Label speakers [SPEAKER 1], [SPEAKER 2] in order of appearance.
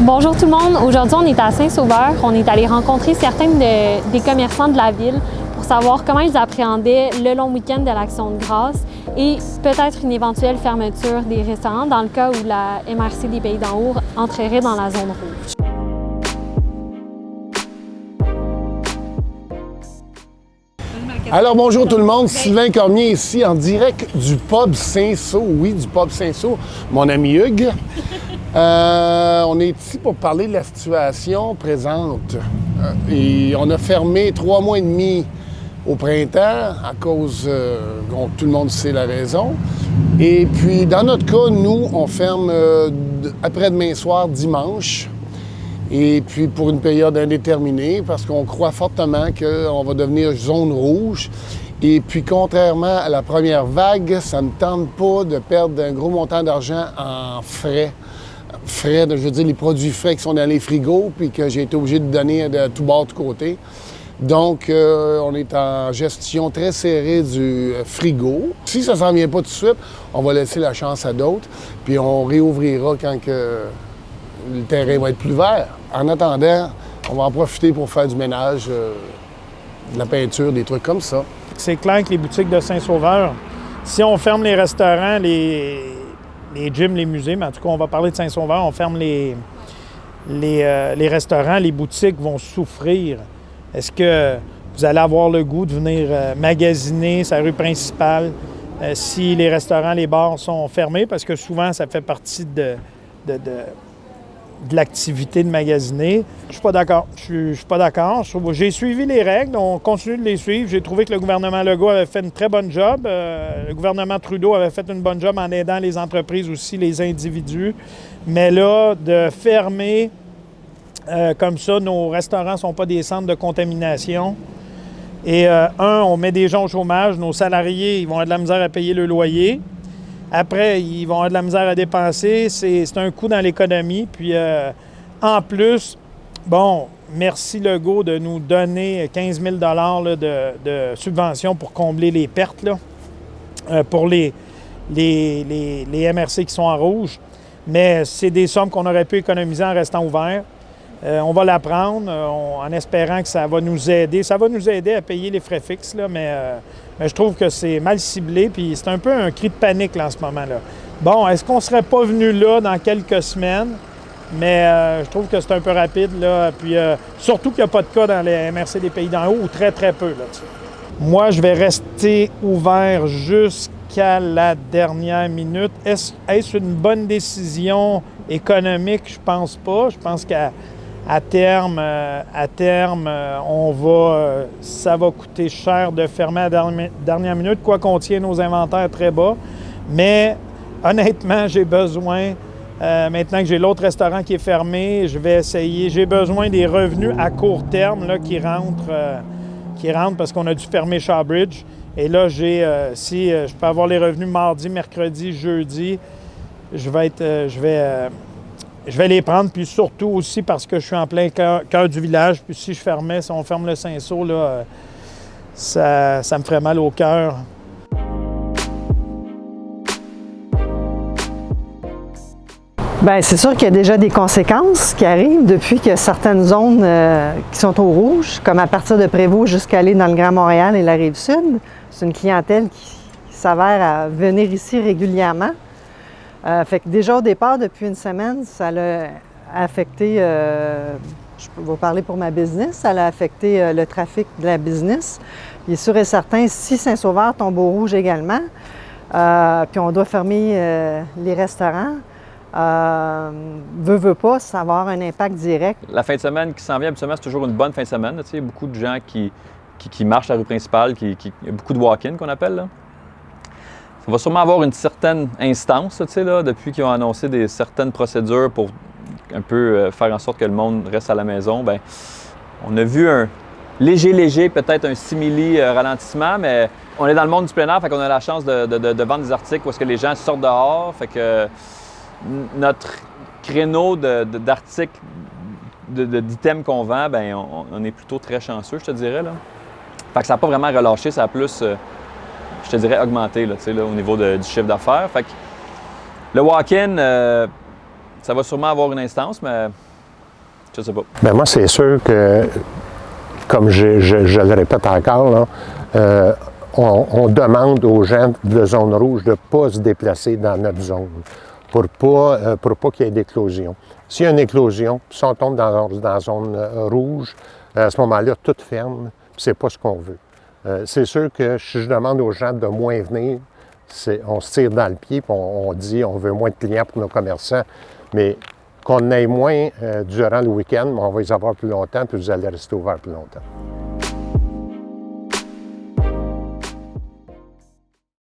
[SPEAKER 1] Bonjour tout le monde, aujourd'hui on est à Saint-Sauveur. On est allé rencontrer certains des commerçants de la ville pour savoir comment ils appréhendaient le long week-end de l'Action de grâce et peut-être une éventuelle fermeture des restaurants dans le cas où la MRC des Pays d'en Haut entrerait dans la zone rouge.
[SPEAKER 2] Alors bonjour tout le monde, Sylvain Cormier ici en direct du pub Saint-Saul, oui du pub Saint-Saul, mon ami Hugues. On est ici pour parler de la situation présente. Et on a fermé 3 mois et demi au printemps à cause, tout le monde sait la raison. Et puis dans notre cas, nous, on ferme après-demain soir, dimanche. Et puis pour une période indéterminée, parce qu'on croit fortement qu'on va devenir zone rouge. Et puis contrairement à la première vague, ça ne me tente pas de perdre un gros montant d'argent en frais. Je veux dire les produits frais qui sont dans les frigos, puis que j'ai été obligé de donner de tout bord, de côté. Donc, on est en gestion très serrée du frigo. Si ça ne s'en vient pas tout de suite, on va laisser la chance à d'autres, puis on réouvrira quand le terrain va être plus vert. En attendant, on va en profiter pour faire du ménage, de la peinture, des trucs comme ça.
[SPEAKER 3] C'est clair que les boutiques de Saint-Sauveur, si on ferme les restaurants, les gyms, les musées, mais en tout cas, on va parler de Saint-Sauveur, on ferme les restaurants, les boutiques vont souffrir. Est-ce que vous allez avoir le goût de venir magasiner sa rue principale si les restaurants, les bars sont fermés? Parce que souvent, ça fait partie de l'activité de magasiner. Je suis pas d'accord. Je suis pas d'accord. J'ai suivi les règles, on continue de les suivre. J'ai trouvé que le gouvernement Legault avait fait une très bonne job. Le gouvernement Trudeau avait fait une bonne job en aidant les entreprises aussi, les individus. Mais là, de fermer comme ça, nos restaurants ne sont pas des centres de contamination. Et on met des gens au chômage. Nos salariés, ils vont avoir de la misère à payer le loyer. Après, ils vont avoir de la misère à dépenser. C'est un coût dans l'économie. Puis, en plus, merci Legault de nous donner 15 000 $ de subventions pour combler les pertes là, pour les MRC qui sont en rouge. Mais c'est des sommes qu'on aurait pu économiser en restant ouverts. On va la prendre en espérant que ça va nous aider. Ça va nous aider à payer les frais fixes, là, mais je trouve que c'est mal ciblé, puis c'est un peu un cri de panique là, en ce moment-là. Bon, est-ce qu'on ne serait pas venu là dans quelques semaines? Mais je trouve que c'est un peu rapide, là. Puis surtout qu'il n'y a pas de cas dans les MRC des Pays d'en Haut, ou très, très peu, là, tu sais. Moi, je vais rester ouvert jusqu'à la dernière minute. Est-ce une bonne décision économique? Je pense pas. Je pense qu'à terme, ça va coûter cher de fermer à la dernière minute, quoi qu'on tienne nos inventaires très bas. Mais honnêtement, j'ai besoin, maintenant que j'ai l'autre restaurant qui est fermé, je vais essayer. J'ai besoin des revenus à court terme là, qui rentrent parce qu'on a dû fermer Shawbridge. Et là, si je peux avoir les revenus mardi, mercredi, jeudi, je vais les prendre, puis surtout aussi parce que je suis en plein cœur du village. Puis si on ferme le Saint-Saul, là, ça me ferait mal au cœur.
[SPEAKER 4] Bien, c'est sûr qu'il y a déjà des conséquences qui arrivent depuis que certaines zones qui sont au rouge, comme à partir de Prévost jusqu'à aller dans le Grand Montréal et la Rive-Sud. C'est une clientèle qui s'avère à venir ici régulièrement. Fait que déjà au départ, depuis une semaine, ça l'a affecté, je vais vous parler pour ma business, ça l'a affecté le trafic de la business. Il est sûr et certain, si Saint-Sauveur tombe au rouge également, puis on doit fermer les restaurants, veut pas, ça va avoir un impact direct.
[SPEAKER 5] La fin de semaine qui s'en vient, habituellement, c'est toujours une bonne fin de semaine. Là, il y a beaucoup de gens qui marchent la rue principale, il y a beaucoup de walk-in qu'on appelle. Là. On va sûrement avoir une certaine instance, là, depuis qu'ils ont annoncé certaines procédures pour un peu faire en sorte que le monde reste à la maison. Bien, on a vu un léger, peut-être un simili ralentissement, mais on est dans le monde du plein air, fait qu'on a la chance de vendre des articles où est-ce que les gens sortent dehors, fait que notre créneau d'articles, d'items qu'on vend, bien, on est plutôt très chanceux, je te dirais. Là. Fait que ça n'a pas vraiment relâché, ça a plus... je te dirais augmenter là, au niveau du chiffre d'affaires. Fait que le walk-in, ça va sûrement avoir une instance, mais Je sais pas.
[SPEAKER 2] Bien, moi, c'est sûr que, comme je le répète encore, là, on demande aux gens de zone rouge de ne pas se déplacer dans notre zone pour pas qu'il y ait d'éclosion. S'il y a une éclosion, si on tombe dans la zone rouge, à ce moment-là, tout ferme, c'est pas ce qu'on veut. C'est sûr que si je demande aux gens de moins venir, on se tire dans le pied et on dit on veut moins de clients pour nos commerçants, mais qu'on ait moins durant le week-end, on va les avoir plus longtemps puis vous allez rester ouverts plus longtemps.